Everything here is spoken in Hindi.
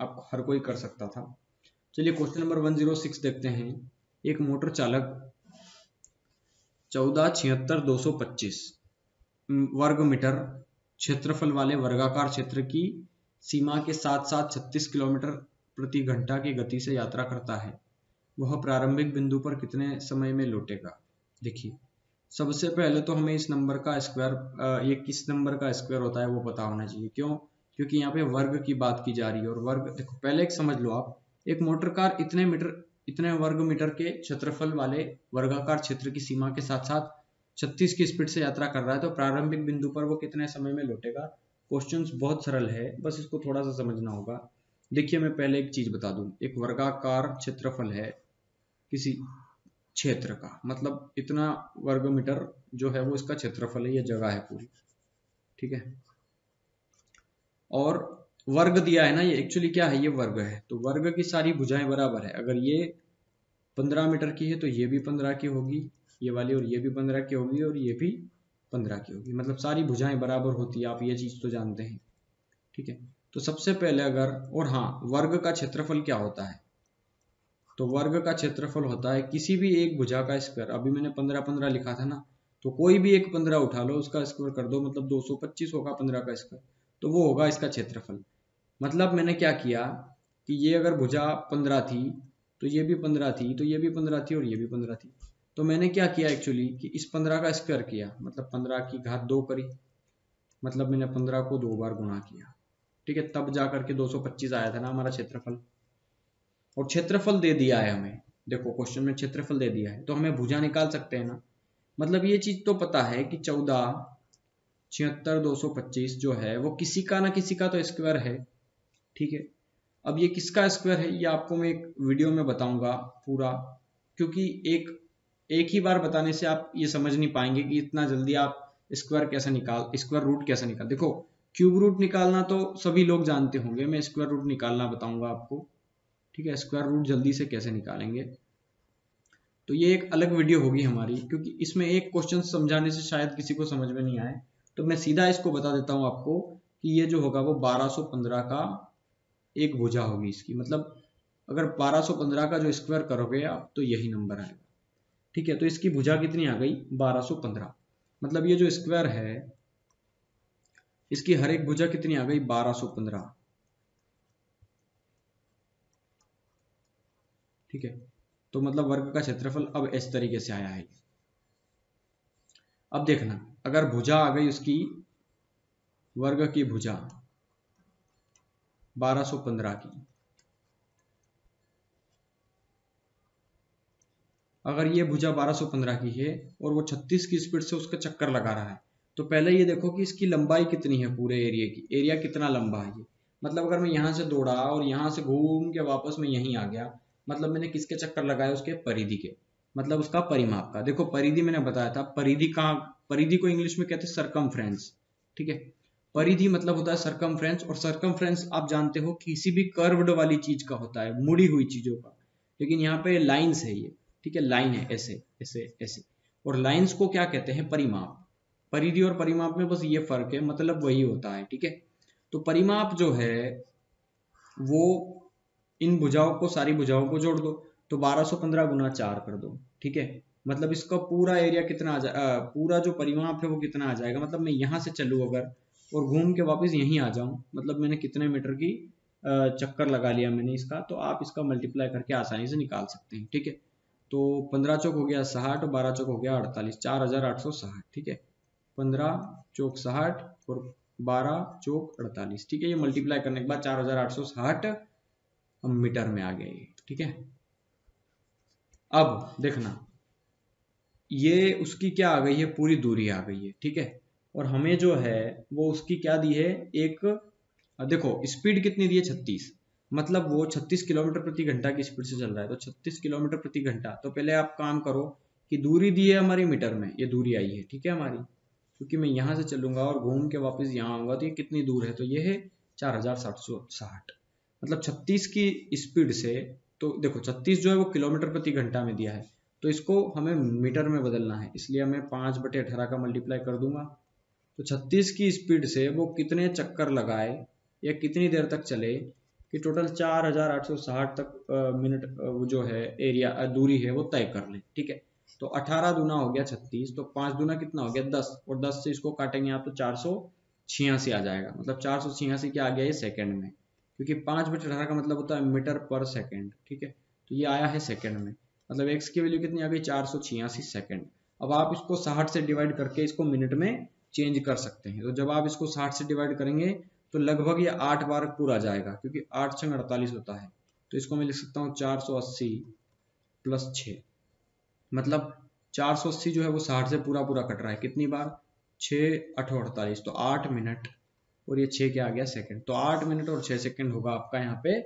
आप हर कोई कर सकता था। चलिए क्वेश्चन नंबर 106 देखते हैं। एक मोटर चालक 14,76,225 वर्ग मीटर क्षेत्रफल वाले वर्गाकार क्षेत्र की सीमा के साथ साथ 36 किलोमीटर प्रति घंटा की गति से यात्रा करता है। वह प्रारंभिक बिंदु पर कितने समय में लौटेगा। देखिए, सबसे पहले तो हमें इस नंबर का स्क्वायर, ये किस नंबर का स्क्वायर होता है वो पता होना चाहिए। क्यों? क्योंकि यहाँ पे वर्ग की बात की जा रही है और वर्ग, देखो पहले एक समझ लो आप, एक मोटर कार इतने वर्ग मीटर के क्षेत्रफल वाले वर्गाकार क्षेत्र की सीमा के साथ साथ 36 की स्पीड से यात्रा कर रहा है, तो प्रारंभिक बिंदु पर वो कितने समय में लौटेगा। क्वेश्चन बहुत सरल है, बस इसको थोड़ा सा समझना होगा। देखिए, मैं पहले एक चीज बता दूं, एक वर्गाकार क्षेत्रफल है किसी क्षेत्र का, मतलब इतना वर्ग मीटर जो है वो इसका क्षेत्रफल है, ये जगह है पूरी, ठीक है। और वर्ग दिया है ना, ये एक्चुअली क्या है, ये वर्ग है, तो वर्ग की सारी भुजाएं बराबर है। अगर ये 15 मीटर की है तो ये भी 15 की होगी, ये वाली, और ये भी 15 की होगी, और ये भी 15 की होगी, मतलब सारी भुजाएं बराबर होती है, आप ये चीज तो जानते हैं, ठीक है। तो सबसे पहले अगर, और हाँ, वर्ग का क्षेत्रफल क्या होता है, तो वर्ग का क्षेत्रफल होता है किसी भी एक भुजा का स्क्वायर। अभी मैंने 15 लिखा था ना, तो कोई भी एक 15 उठा लो, उसका स्क्वायर कर दो, मतलब 225 होगा 15 का स्क्वायर, तो वो होगा इसका क्षेत्रफल। मतलब मैंने क्या किया कि ये अगर भुजा 15 थी तो ये भी 15 थी, तो ये भी 15 थी, और ये भी 15 थी, तो मैंने क्या किया एक्चुअली कि इस 15 का स्क्वायर किया, मतलब 15 की घात 2 करी, मतलब मैंने 15 को 2 बार गुणा किया, ठीक है, तब जा करके 225 आया था ना हमारा क्षेत्रफल। और क्षेत्रफल दे दिया है हमें, देखो क्वेश्चन में क्षेत्रफल दे दिया है, तो हमें भुजा निकाल सकते हैं ना। मतलब ये चीज तो पता है कि 14,76,225 जो है वो किसी का ना किसी का तो स्क्वायर है, ठीक है। अब ये किसका स्क्वायर है ये आपको मैं एक वीडियो में बताऊंगा पूरा, क्योंकि एक ही बार बताने से आप ये समझ नहीं पाएंगे कि इतना जल्दी आप स्क्वायर रूट कैसे निकाल। देखो, क्यूब रूट निकालना तो सभी लोग जानते होंगे, मैं स्क्वायर रूट निकालना बताऊंगा आपको, ठीक है। स्क्वायर रूट जल्दी से कैसे निकालेंगे, तो ये एक अलग वीडियो होगी हमारी, क्योंकि इसमें एक क्वेश्चन समझाने से शायद किसी को समझ में नहीं आए, तो मैं सीधा इसको बता देता हूं आपको कि ये जो होगा वो 1215 का एक भुजा होगी इसकी। मतलब अगर 1215 का जो स्क्वायर करोगे आप तो यही नंबर आएगा, ठीक है। तो इसकी भुजा कितनी आ गई, 1215। मतलब ये जो स्क्वायर है इसकी हर एक भुजा कितनी आ गई, 1215, ठीक है। तो मतलब वर्ग का क्षेत्रफल अब इस तरीके से आया है। अब देखना, अगर भुजा आ गई उसकी, वर्ग की भुजा 1215 की, अगर ये भुजा 1215 की है और वो 36 की स्पीड से उसका चक्कर लगा रहा है, तो पहले ये देखो कि इसकी लंबाई कितनी है, पूरे एरिया की, एरिया कितना लंबा है ये। मतलब अगर मैं यहां से दौड़ा और यहां से घूम के वापस में यहीं आ गया, मतलब मैंने किसके चक्कर लगाए, उसके परिधि के, मतलब उसका परिमाप का। देखो परिधि मैंने बताया था, परिधि कहाँ, परिधि को इंग्लिश में कहते हैं सरकमफ्रेंस, ठीक है। परिधि मतलब होता है सरकमफ्रेंस, और सरकमफ्रेंस आप जानते हो किसी भी कर्व्ड वाली चीज का होता है, मुड़ी हुई चीजों का, लेकिन यहाँ पे लाइन्स है ये, ठीक है, लाइन है, ऐसे ऐसे ऐसे, और लाइंस को क्या कहते हैं, परिमाप। परिधि और परिमाप में बस ये फर्क है, मतलब वही होता है, ठीक है। तो परिमाप जो है वो इन भुजाओं को, सारी भुजाओं को जोड़ दो, तो 1215 गुना 4 कर दो, ठीक है। मतलब इसका पूरा एरिया कितना आ जाए, पूरा जो परिमाप है वो कितना आ जाएगा। मतलब मैं यहां से चलूँ अगर और घूम के वापस यहीं आ जाऊं, मतलब मैंने कितने मीटर की चक्कर लगा लिया मैंने इसका, तो आप इसका मल्टीप्लाई करके आसानी से निकाल सकते हैं, ठीक है। तो 15 चौक हो गया 60, 12 चौक हो गया 48, 4860, ठीक है। 15 चौक 60 और 12 चौक 48, ठीक है। ये मल्टीप्लाई करने के बाद 4860 मीटर में आ गया ये, ठीक है। अब देखना, ये उसकी क्या आ गई है, पूरी दूरी आ गई है, ठीक है। और हमें जो है वो उसकी क्या दी है, एक, देखो स्पीड कितनी दी है, 36, मतलब वो 36 किलोमीटर प्रति घंटा की स्पीड से चल रहा है, तो 36 किलोमीटर प्रति घंटा। तो पहले आप काम करो कि दूरी दी है हमारी मीटर में, ये दूरी आई है, ठीक है हमारी, क्योंकि मैं यहां से चलूंगा और घूम के वापस यहाँ आऊंगा, तो ये कितनी दूर है, तो ये है 4760। मतलब 36 की स्पीड से, तो देखो 36 जो है वो किलोमीटर प्रति घंटा में दिया है, तो इसको हमें मीटर में बदलना है, इसलिए मैं 5/18 का मल्टीप्लाई कर दूंगा। तो 36 की स्पीड से वो कितने चक्कर लगाए या कितनी देर तक चले, कि टोटल 4860 तक मिनट वो जो है एरिया दूरी है वो तय कर ले। ठीक है, तो 18 दूना हो गया 36, तो 5 दूना कितना हो गया 10, और 10 से इसको काटेंगे आप तो 486 आ जाएगा। मतलब 486 क्या आ गया ये सेकंड में, क्योंकि 5/18 का मतलब होता है मीटर पर सेकंड। ठीक है, तो ये आया है सेकंड में, मतलब x की वैल्यू कितनी आ गई 486 सेकंड। अब आप इसको 60 से डिवाइड करके इसको मिनट में चेंज कर सकते हैं। तो जब आप इसको 60 से डिवाइड करेंगे तो लगभग ये 8 बार पूरा जाएगा, क्योंकि 8 छंग 48 होता है। तो इसको मैं लिख सकता हूँ 480 + 6, मतलब 480 जो है वो 60 से पूरा पूरा कट रहा है। कितनी बार, 6 8 48, तो 8 मिनट, और ये 6 क्या आ गया सेकंड। तो 8 मिनट और 6 सेकंड होगा आपका यहाँ पे